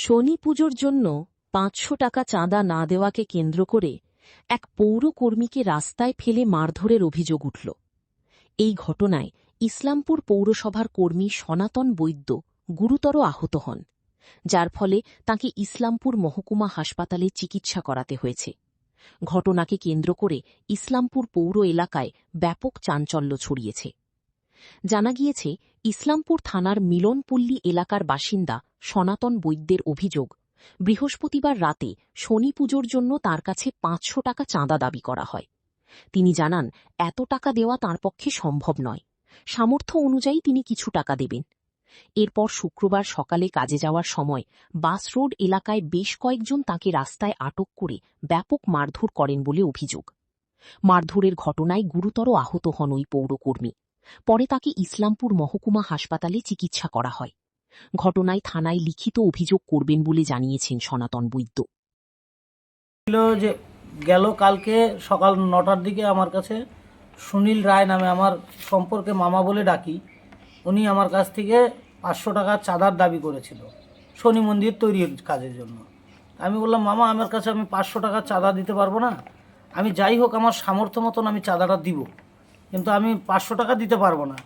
শনি পুজোর জন্য ৫০০ টাকা চাঁদা না দেওয়াকে কেন্দ্র করে এক পৌর কর্মীকে রাস্তায় ফেলে মারধরের অভিযোগ উঠল। এই ঘটনায় ইসলামপুর পৌরসভার কর্মী সনাতন বৈদ্য গুরুতর আহত হন, যার ফলে তাঁকে ইসলামপুর মহকুমা হাসপাতালে চিকিৎসা করাতে হয়েছে। ঘটনাকে কেন্দ্র করে ইসলামপুর পৌর এলাকায় ব্যাপক চাঞ্চল্য ছড়িয়েছে। জানা গিয়েছে, ইসলামপুর থানার মিলনপল্লী এলাকার বাসিন্দা সনাতন বৈদ্যের অভিযোগ, বৃহস্পতিবার রাতে শনি পুজোর জন্য তাঁর কাছে ৫০০ টাকা চাঁদা দাবি করা হয়। তিনি জানান, এত টাকা দেওয়া তাঁর পক্ষে সম্ভব নয়, সামর্থ্য অনুযায়ী তিনি কিছু টাকা দেবেন। এরপর শুক্রবার সকালে কাজে যাওয়ার সময় বাস রোড এলাকায় বেশ কয়েকজন তাঁকে রাস্তায় আটক করে ব্যাপক মারধর করেন বলে অভিযোগ। মারধরের ঘটনায় গুরুতর আহত হন ওই পৌরকর্মী। পরে তাকে ইসলামপুর মহকুমা হাসপাতালে চিকিৎসা করা হয়। ঘটনায় থানায় লিখিত অভিযোগ করবেন বলে জানিয়েছেন সনাতন বৈদ্য। যে গেল কালকে সকাল ৯টার দিকে আমার কাছে সুনীল রায় নামে, আমার সম্পর্কে মামা বলে ডাকি, উনি আমার কাছ থেকে ৫০০ টাকা চাঁদার দাবি করেছিল শনি মন্দির তৈরির কাজের জন্য। আমি বললাম, মামা আমার কাছে আমি ৫০০ টাকা চাঁদা দিতে পারবো না, আমি যাই হোক আমার সামর্থ্য মতন আমি চাঁদাটা দিব, কিন্তু আমি ৫০০ টাকা দিতে পারবো না।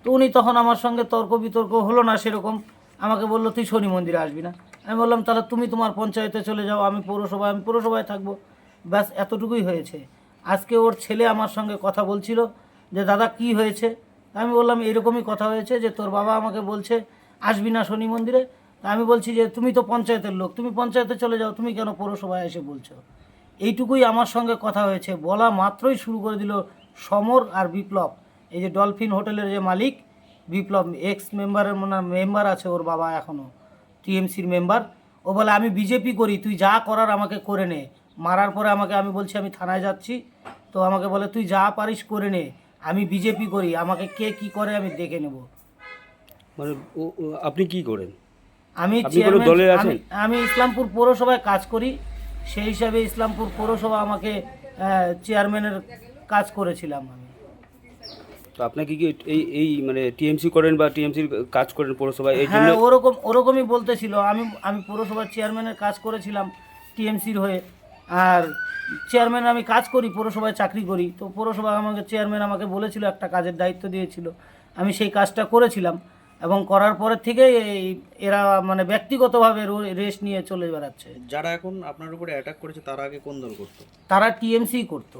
তো উনি তখন আমার সঙ্গে তর্ক বিতর্ক হলো না সেরকম, আমাকে বললো তুই শনি মন্দিরে আসবি না। আমি বললাম তাহলে তুমি তোমার পঞ্চায়েতে চলে যাও, আমি পৌরসভায় থাকবো, ব্যাস এতটুকুই হয়েছে। আজকে ওর ছেলে আমার সঙ্গে কথা বলছিল যে দাদা কি হয়েছে। আমি বললাম এরকমই কথা হয়েছে যে তোর বাবা আমাকে বলছে আসবি না শনি মন্দিরে। আমি বলছি যে তুমি তো পঞ্চায়েতের লোক, তুমি পঞ্চায়েতে চলে যাও, তুমি কেন পৌরসভায় এসে বলছো। এইটুকুই আমার সঙ্গে কথা হয়েছে। বলা মাত্রই শুরু করে দিল সমর আর বিপ্লব, এই যে ডলফিন হোটেলের যে মালিক বিপ্লব, এক্স মেম্বার আছে ওর বাবা, এখনও টিএমসির মেম্বার। ও বলে আমি বিজেপি করি, তুই যা করার আমাকে করে নে। মারার পরে আমি বলছি আমি থানায় যাচ্ছি, তো আমাকে বলে তুই যা পারিস করে নে, আমি বিজেপি করি, আমাকে কে কি করে আমি দেখে নেব। মানে আপনি কি করেন? আমি আমি ইসলামপুর পৌরসভায় কাজ করি, সেই হিসাবে ইসলামপুর পৌরসভা আমাকে চেয়ারম্যানের কাজ করেছিলাম আমি। তো আপনাকে কি এই মানে টিএমসি করেন বা টিএমসির কাজ করেন পৌরসভায়? এই জন্য ওরকমই বলতেছিল। আমি পৌরসভার চেয়ারম্যানের কাজ করেছিলাম টিএমসির হয়ে, আর চেয়ারম্যান আমি কাজ করি, পৌরসভায় চাকরি করি। তো পৌরসভা চেয়ারম্যান আমাকে বলেছিল, একটা কাজের দায়িত্ব দিয়েছিল, আমি সেই কাজটা করেছিলাম। এবং করার পরের থেকে এরা মানে ব্যক্তিগতভাবে রেস্ট নিয়ে চলে বেড়াচ্ছে। যারা এখন আপনার উপরে অ্যাটাক করেছে তারা আগে কোন দল করতো? তারা টিএমসি করতো।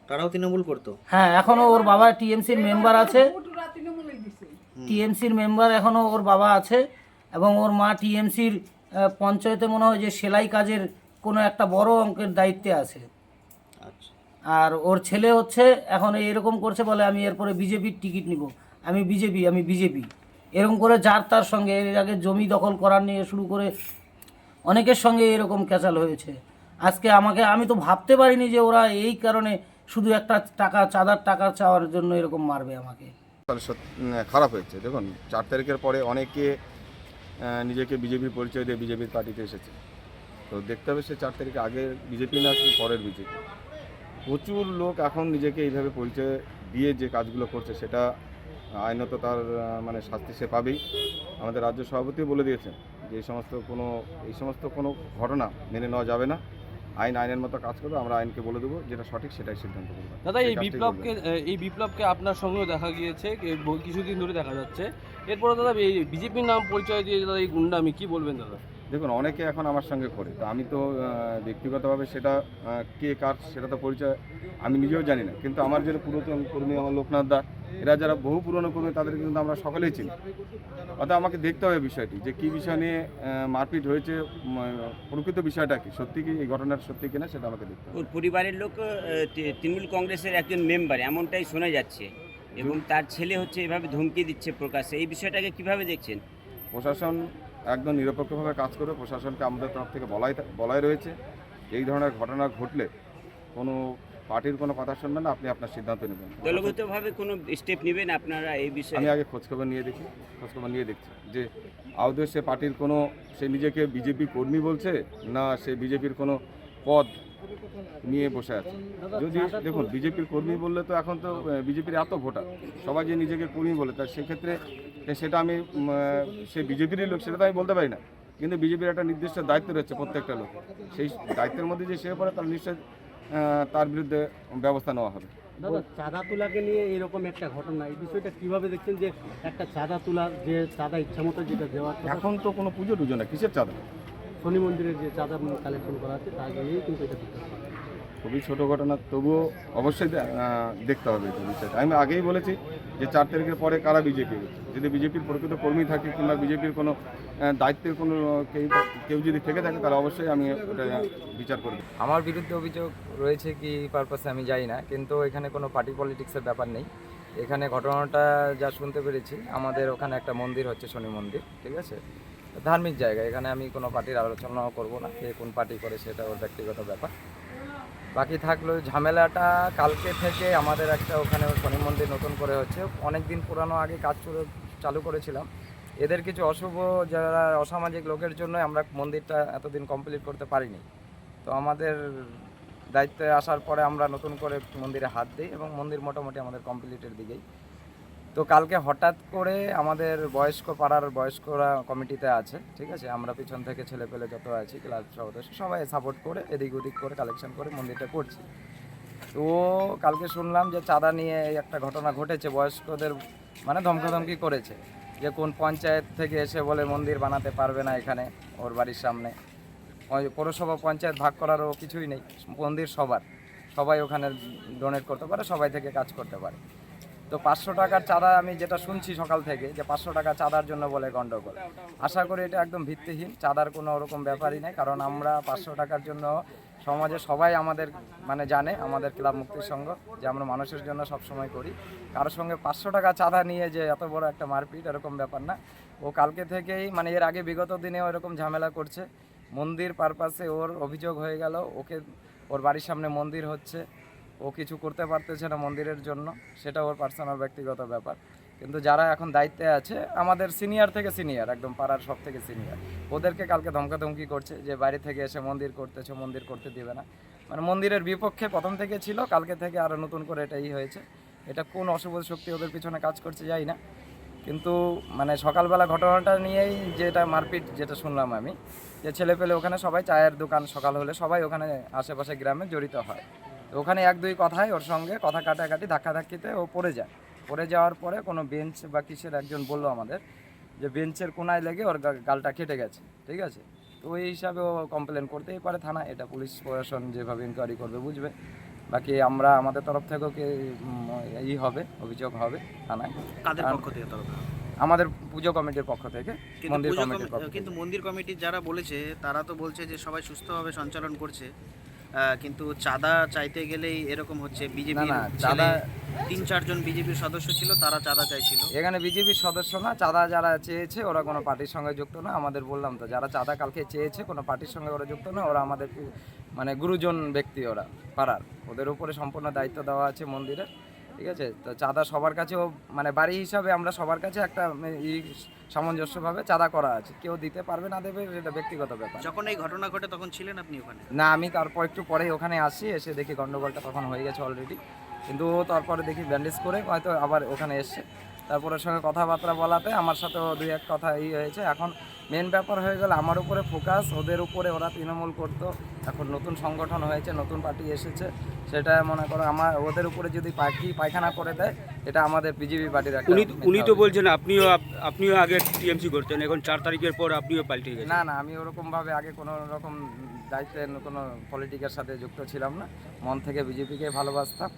তারাও তৃণমূল করতো? হ্যাঁ, এখনও ওর বাবা টিএমসির মেম্বার আছে, টিএমসির মেম্বার এখনও ওর বাবা আছে, এবং ওর মা টিএমসির পঞ্চায়েতে মনে হয় যে সেলাই কাজের কোনো একটা বড় অঙ্কের দায়িত্বে আছে। আচ্ছা। আর ওর ছেলে হচ্ছে এখন এরকম করছে, বলে আমি এরপরে বিজেপির টিকিট নিব, আমি বিজেপি এরকম করে যার তার সঙ্গে। এর আগে জমি দখল করার নিয়ে শুরু করে অনেকের সঙ্গে এরকম ক্যাচাল হয়েছে। আজকে আমি তো ভাবতে পারিনি যে ওরা এই কারণে শুধু একটা চাঁদার টাকা চাওয়ার জন্য এরকম মারবে আমাকে। খারাপ হয়েছে। দেখুন, 4 তারিখের পরে অনেকে নিজেকে বিজেপির পরিচয় দিয়ে বিজেপির পার্টিতে এসেছে। তো দেখতে হবে সে 4 তারিখে আগের বিজেপি না কি পরের বিজেপি। প্রচুর লোক এখন নিজেকে এইভাবে পরিচয় দিয়ে যে কাজগুলো করছে সেটা আইনত তার মানে শাস্তি সে পাবেই। আমাদের রাজ্য সভাপতিও বলে দিয়েছেন যে এই সমস্ত কোনো ঘটনা মেনে নেওয়া যাবে না। আইনের মতো কাজ করবে, আমরা আইনকে বলে দেবো যেটা সঠিক সেটাই সিদ্ধান্ত করবো। দাদা, এই বিপ্লবকে আপনার সঙ্গেও দেখা গিয়েছে, কিছুদিন ধরে দেখা যাচ্ছে। এরপরে দাদা এই বিজেপির নাম পরিচয় দিয়ে দাদা এই গুন্ডামি কি বলবেন দাদা? দেখুন, অনেকে এখন আমার সঙ্গে করে, তো আমি তো ব্যক্তিগতভাবে সেটা কে কার সেটা তো পরিচয় আমি নিজেও জানি না। কিন্তু আমার যারা পুরাতন কর্মী, আমার লোকনাথ দা, এরা যারা বহু পুরনো কর্মী, তাদের কিন্তু আমরা সকলেই চিনি। অর্থাৎ আমাকে দেখতে হবে বিষয়টি যে কী বিষয় নিয়ে মারপিট হয়েছে, প্রকৃত বিষয়টা কি, সত্যি কি এই ঘটনার সত্যি কিনা সেটা আমাকে দেখতে হবে। ওর পরিবারের লোক তৃণমূল কংগ্রেসের একজন মেম্বার, এমনটাই শোনা যাচ্ছে, এবং তার ছেলে হচ্ছে এভাবে ধমকি দিচ্ছে প্রকাশ্যে। এই বিষয়টাকে কিভাবে দেখছেন? প্রশাসন একদম নিরপেক্ষভাবে কাজ করবে। প্রশাসনকে আমাদের তরফ থেকে বলাই রয়েছে এই ধরনের ঘটনা ঘটলে কোনো পার্টির কোনো কথা শুনবেন না, আপনি আপনার সিদ্ধান্ত নেবেন। দলগতভাবে কোনো স্টেপ নেবেন আপনারা এই বিষয়ে? আমি আগে খোঁজখবর নিয়ে দেখছি যে আদৌ সে পার্টির কোনো, সে নিজেকে বিজেপি কর্মী বলছে না সে বিজেপির কোনো পদ নিয়ে বসে আছে। যদি দেখুন, বিজেপির কর্মী বললে তো এখন তো বিজেপির এত ভোটার, সবাই যে নিজেকে কর্মী বলে, তার সেক্ষেত্রে সেটা আমি সে বিজেপিরই লোক সেটা তো আমি বলতে পারি না। কিন্তু বিজেপির একটা নির্দিষ্ট দায়িত্ব রয়েছে প্রত্যেকটা লোক, সেই দায়িত্বের মধ্যে যে সে পড়ে তার নিশ্চয় তার বিরুদ্ধে ব্যবস্থা নেওয়া হবে। দাদা, চাঁদা তোলাকে নিয়ে এরকম একটা ঘটনা, এই বিষয়টা কিভাবে দেখছেন যে একটা চাঁদা তোলা, যে চাঁদা ইচ্ছামতো যেটা দেওয়ার কথা, এখন তো কোনো পুজো টুজো না, কিসের চাঁদা? শনি মন্দিরের যে চাঁদা কালেকশন করা আছে তার জন্যই কিন্তু এটা দিতে হবে। খুবই ছোটো ঘটনা, তবুও অবশ্যই দেখতে হবে এই বিষয়টা। আমি আগেই বলেছি যে 4 তারিখের পরে কারা বিজেপি, যদি বিজেপির প্রকৃত কর্মী থাকে কিংবা বিজেপির কোনো দায়িত্বের কোনো কেউ যদি থেকে থাকে তাহলে অবশ্যই আমি ওটা বিচার করব। আমার বিরুদ্ধে অভিযোগ রয়েছে কি পারপাসে আমি জানি না, কিন্তু এখানে কোনো পার্টি পলিটিক্সের ব্যাপার নেই। এখানে ঘটনাটা যা শুনতে পেরেছি, আমাদের ওখানে একটা মন্দির হচ্ছে শনি মন্দির, ঠিক আছে, ধার্মিক জায়গা। এখানে আমি কোনো পার্টির আলোচনাও করব না, কে কোন পার্টি করে সেটা ওর ব্যক্তিগত ব্যাপার। বাকি থাকলো ঝামেলাটা কালকে থেকে আমাদের একটা ওখানে শনি মন্দির নতুন করে হচ্ছে, অনেক দিন পুরানো আগে কাজ চালু করেছিলাম। এদের কিছু অশুভ যারা অসামাজিক লোকের জন্য আমরা মন্দিরটা এতদিন কমপ্লিট করতে পারিনি। তো আমাদের দায়িত্বে আসার পরে আমরা নতুন করে মন্দিরে হাত দিই এবং মন্দির মোটামুটি আমাদের কমপ্লিটের দিকেই। তো কালকে হঠাৎ করে আমাদের বয়স্ক পাড়ার বয়স্করা কমিটিতে আছে, ঠিক আছে, আমরা পিছন থেকে ছেলেপেলে যত আছি ক্লাব সদস্য সবাই সাপোর্ট করে এদিক ওদিক করে কালেকশন করে মন্দিরটা করছি। তো কালকে শুনলাম যে চাঁদা নিয়ে একটা ঘটনা ঘটেছে, বয়স্কদের মানে ধমকাধমকি করেছে যে কোন পঞ্চায়েত থেকে এসে বলে মন্দির বানাতে পারবে না এখানে ওর বাড়ির সামনে। ওই পৌরসভা পঞ্চায়েত ভাগ করারও কিছুই নেই, মন্দির সবার, সবাই ওখানে ডোনেট করতে পারে, সবাই থেকে কাজ করতে পারে। তো 500 টাকার চাঁদা আমি যেটা শুনছি সকাল থেকে, যে 500 টাকা চাঁদার জন্য বলে গন্ডগোল। আশা করি এটা একদম ভিত্তিহীন, চাঁদার কোনো ওরকম ব্যাপারই নেই। কারণ আমরা 500 টাকার জন্য সমাজে সবাই আমাদের মানে জানে, আমাদের ক্লাব মুক্তির সংঘ, যে আমরা মানুষের জন্য সবসময় করি। কারোর সঙ্গে 500 টাকা চাঁদা নিয়ে যে এত বড় একটা মারপিট, এরকম ব্যাপার না। ও কালকে থেকেই মানে এর আগে বিগত দিনেও এরকম ঝামেলা করছে। মন্দির পারপাসে ওর অভিযোগ হয়ে গেল, ওর বাড়ির সামনে মন্দির হচ্ছে, ও কিছু করতে পারতেছে না মন্দিরের জন্য, সেটা ওর পার্সোনাল ব্যক্তিগত ব্যাপার। কিন্তু যারা এখন দায়িত্বে আছে আমাদের সিনিয়র থেকে সিনিয়র, একদম পাড়ার সব থেকে সিনিয়র, ওদেরকে কালকে ধমকাধমকি করছে যে বাইরে থেকে এসে মন্দির করতেছে, মন্দির করতে দেবে না। মানে মন্দিরের বিপক্ষে প্রথম থেকে ছিল, কালকে থেকে আরও নতুন করে এটাই হয়েছে। এটা কোন অশুভ শক্তি ওদের পিছনে কাজ করছে যাই না, কিন্তু মানে সকালবেলা ঘটনাটা নিয়েই যেটা মারপিট যেটা শুনলাম আমি, যে ছেলেপেলে ওখানে সবাই চায়ের দোকান সকাল হলে সবাই ওখানে আশেপাশে গ্রামে জড়িত হয়। তো ওখানে 1-2 কথায় ওর সঙ্গে কথা কাটাকাটি ধাক্কাধাক্কিতে ও পড়ে যায়। পড়ে যাওয়ার পরে কোনো বেঞ্চ বা কিসের একজন বললো আমাদের যে বেঞ্চের কোনায় লেগে ওর গালটা কেটে গেছে, ঠিক আছে। তো ওই হিসাবে ও কমপ্লেন করতেই পারে থানা, এটা পুলিশ প্রশাসন যেভাবে ইনকোয়ারি করবে বুঝবে। বাকি আমরা আমাদের তরফ থেকেও হবে, অভিযোগ হবে থানায়। কাদের পক্ষ থেকে তরফ? আমাদের পুজো কমিটির পক্ষ থেকে, মন্দির কমিটির পক্ষ থেকে। কিন্তু মন্দির কমিটির যারা বলেছে তারা তো বলছে যে সবাই সুস্থভাবে সঞ্চালন করছে, কিন্তু চাঁদা চাইতে গেলেই এরকম হচ্ছে। বিজেপি না, চাঁদা 3-4 জন বিজেপির সদস্য ছিল, তারা চাঁদা চাইছিল। এখানে বিজেপির সদস্য না, চাঁদা যারা চেয়েছে ওরা কোনো পার্টির সঙ্গে যুক্ত না। আমাদের বললাম তো, যারা চাঁদা কালকে চেয়েছে কোনো পার্টির সঙ্গে ওরা যুক্ত না, ওরা আমাদের মানে গুরুজন ব্যক্তি, ওরা পাড়ার, ওদের উপরে সম্পূর্ণ দায়িত্ব দেওয়া আছে মন্দিরের, ঠিক আছে। তো চাঁদা সবার কাছেও মানে বাড়ি হিসাবে আমরা সবার কাছে একটা সামঞ্জস্যভাবে চাঁদা করা আছে, কেউ দিতে পারবে না দেবে সেটা ব্যক্তিগত ব্যাপার। যখন এই ঘটনা ঘটে তখন ছিলেন আপনি ওখানে? না, আমি তারপর একটু পরেই ওখানে আসি, এসে দেখি গন্ডগোলটা তখন হয়ে গেছে অলরেডি। কিন্তু ও তারপরে দেখি ব্যান্ডেজ করে হয়তো আবার ওখানে এসছে, তারপরে সঙ্গে কথাবার্তা বলাতে আমার সাথেও 2-1 কথা হয়েছে। এখন মেন ব্যাপার হয়ে গেল আমার উপরে ফোকাস, ওদের উপরে। ওরা তৃণমূল করতো, এখন নতুন সংগঠন হয়েছে, নতুন পার্টি এসেছে, সেটা মনে করো আমার ওদের উপরে যদি পায়খানা করে দেয়, এটা আমাদের বিজেপি পার্টির একটা। উনি তো বলছেন আপনিও আগে টিএমসি করতেন, এখন 4 তারিখের পর আপনিও পাল্টে গেছেন। না, আমি ওরকমভাবে আগে কোনো রকম দায়িত্বে কোনো পলিটিকের সাথে যুক্ত ছিলাম না, মন থেকে বিজেপিকে ভালোবাসতাম।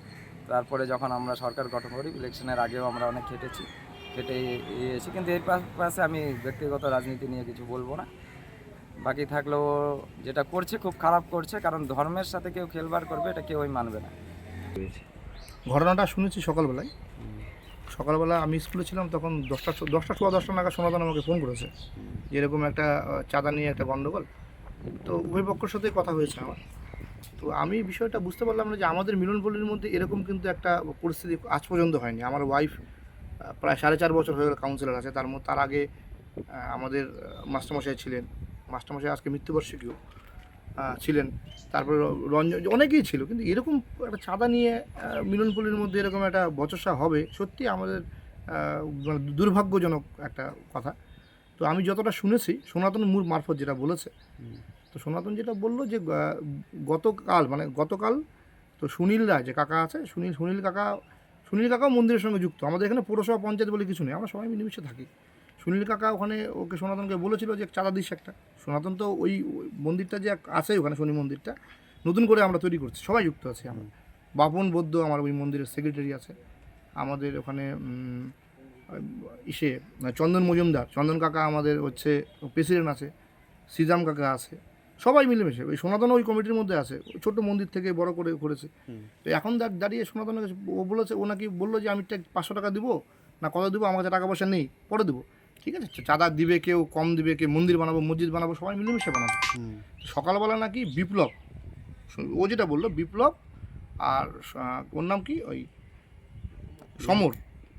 তারপরে যখন আমরা সরকার গঠন করি, ইলেকশনের আগেও আমরা অনেক খেটে এসেছি, কিন্তু এর পাশে আমি ব্যক্তিগত রাজনীতি নিয়ে কিছু বলবো না। বাকি থাকলেও যেটা করছে খুব খারাপ করছে, কারণ ধর্মের সাথে কেউ খেলবার করবে এটা কেউই মানবে না। ঘটনাটা শুনেছি সকালবেলা আমি স্কুলে ছিলাম, তখন 10টা নাগাদ সনাতন আমাকে ফোন করেছে যে এরকম একটা চাঁদা নিয়ে একটা গণ্ডগোল। তো উভয় পক্ষের সাথেই কথা হয়েছে আমার। তো আমি বিষয়টা বুঝতে পারলাম না যে আমাদের মিলনপল্লীর মধ্যে এরকম কিন্তু একটা পরিস্থিতি আজ পর্যন্ত হয়নি। আমার ওয়াইফ প্রায় 4.5 বছর হয়ে গেল কাউন্সিলর আছে, তার আগে আমাদের মাস্টারমশাই ছিলেন, মাস্টারমশাই আজকে মৃত্যুবার্ষিকীও ছিলেন, তারপরে রঞ্জন, অনেকেই ছিল। কিন্তু এরকম একটা চাঁদা নিয়ে মিলনপল্লীর মধ্যে এরকম একটা বচসা হবে সত্যি আমাদের মানে দুর্ভাগ্যজনক একটা কথা। তো আমি যতটা শুনেছি সনাতন মূল মারফত যেটা বলেছে, তো সনাতন যেটা বললো যে গতকাল তো সুনীল রায় যে কাকা আছে, সুনীল কাকাও মন্দিরের সঙ্গে যুক্ত। আমাদের এখানে পৌরসভা পঞ্চায়েত বলে কিছু নেই, আমরা সবাই মিলেমিশে থাকি। সুনীল কাকা ওখানে ওকে সনাতনকে বলেছিল যে চাঁদা দিস একটা। সনাতন তো ওই মন্দিরটা যে আছে ওখানে শনি মন্দিরটা নতুন করে আমরা তৈরি করছি, সবাই যুক্ত আছি আমরা। বাপন বৌদ্ধ আমার ওই মন্দিরের সেক্রেটারি আছে, আমাদের ওখানে চন্দন মজুমদার, চন্দন কাকা আমাদের হচ্ছে প্রেসিডেন্ট আছে, শ্রীরাম কাকা আছে, সবাই মিলেমিশে ওই সনাতন ওই কমিটির মধ্যে আছে। ওই ছোট্ট মন্দির থেকে বড় করে করেছে। তো এখন দাঁড়িয়ে সনাতনের কাছে ও বলেছে, ও নাকি বললো যে আমি 500 টাকা দিব না কত দিব, আমার কাছে টাকা পয়সা নেই, পরে দেবো। ঠিক আছে, চাঁদা দিবে কেউ, কম দিবে, কেউ মন্দির বানাবো, মসজিদ বানাবো, সবাই মিলেমিশে বানাবো। সকালবেলা নাকি বিপ্লব, ও যেটা বললো বিপ্লব আর ওর নাম কি ওই সমর,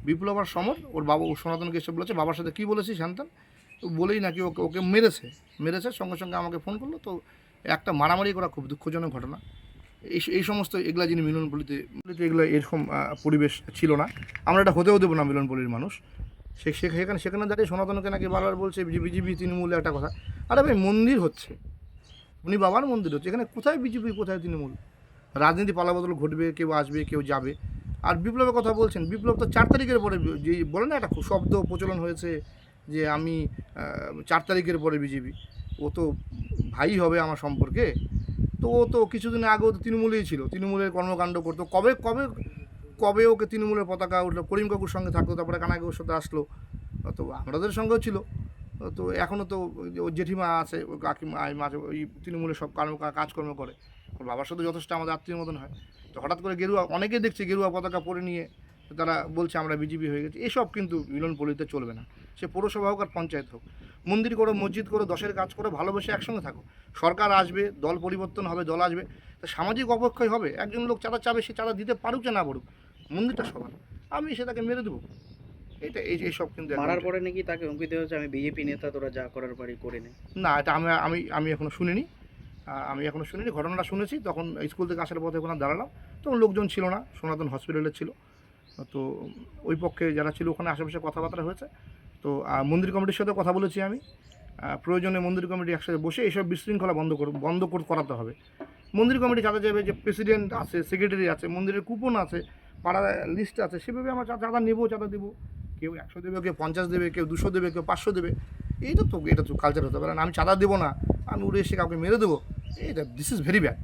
বিপ্লব আর সমর, ওর বাবা ও সনাতনকে এসে বলেছে বাবার সাথে কী বলেছি সন্তান, তো বলেই নাকি ওকে মেরেছে সঙ্গে সঙ্গে আমাকে ফোন করলো। তো একটা মারামারি করা খুব দুঃখজনক ঘটনা। এই সমস্ত এগুলা যিনি মিলনপল্লিতে এগুলো এরকম পরিবেশ ছিল না, আমরা এটা হতেও দেবো না মিলনপল্লির মানুষ। সেখানে দাঁড়িয়ে সনাতনকে নাকি বারবার বলছে বিজেপি তৃণমূলে একটা কথা। আরে ভাই মন্দির হচ্ছে, উনি বাবার মন্দির হচ্ছে, এখানে কোথায় বিজেপি কোথায় তৃণমূল? রাজনীতি পালাবদল ঘটবে, কেউ আসবে কেউ যাবে। আর বিপ্লবের কথা বলছেন, বিপ্লব তো 4 তারিখের পরে, যে বলে না একটা শব্দ প্রচলন হয়েছে যে আমি 4 তারিখের পরে বিজেপি, ও তো ভাই হবে আমার সম্পর্কে। তো ও তো কিছুদিন আগেও তো তৃণমূলেই ছিল, তৃণমূলের কর্মকাণ্ড করতো। কবে ওকে তৃণমূলের পতাকা উঠলো, করিম কাকুর সঙ্গে থাকতো, তারপরে কানাকুর সাথে আসলো, তো আমাদের সঙ্গেও ছিল। তো এখনও তো ওর জেঠিমা আছে, ওর কাকিমা আছে, ওই তৃণমূলের সব কাজকর্ম করে, ওর বাবার সাথে যথেষ্ট আমাদের আত্মীয় মতন হয়। তো হঠাৎ করে অনেকেই দেখছে গেরুয়া পতাকা পরে নিয়ে তারা বলছে আমরা বিজেপি হয়ে গেছি। এসব কিন্তু মিলনপল্লিতে চলবে না, সে পৌরসভা হোক আর পঞ্চায়েত হোক। মন্দির করো, মসজিদ করো, 10-এর কাজ করো, ভালোবেসে একসঙ্গে থাকো। সরকার আসবে, দল পরিবর্তন হবে, দল আসবে, তা সামাজিক অবক্ষয় হবে। একজন লোক চাঁদা চাবে, সে চাঁদা দিতে পারুক না পারুক, মন্দিরটা সবার, আমি সেটাকে মেরে দেবো। এইসব কিন্তু মারার পরে নাকি তাকে হুমকি দেওয়া হচ্ছে আমি বিজেপি নেতা, তোরা যা করার পারি করে নে। না, এটা আমি এখনো শুনিনি। ঘটনাটা শুনেছি তখন স্কুল থেকে আসার পথে ওখানে দাঁড়ালাম, তখন লোকজন ছিল না, সনাতন হসপিটালে ছিল। তো ওই পক্ষে যারা ছিল ওখানে আশেপাশে কথাবার্তা হয়েছে। তো মন্দির কমিটির সাথে কথা বলেছি আমি, প্রয়োজনে মন্দির কমিটি একসাথে বসে এইসব বিশৃঙ্খলা বন্ধ করাতে হবে। মন্দির কমিটি চাঁদা যাবে, যে প্রেসিডেন্ট আছে, সেক্রেটারি আছে, মন্দিরের কুপন আছে, পাড়ার লিস্ট আছে, সেভাবে আমরা চাঁদা নেবো, চাঁদা দেবো। কেউ 100 দেবে, কেউ 50 দেবে, কেউ 200 দেবে, কেউ 500 দেবে। এটা তো কালচার হতে পারে না। আমি চাঁদা দেবো না, আমি উড়ে এসে কাউকে মেরে দেবো, দিস ইজ ভেরি ব্যাড।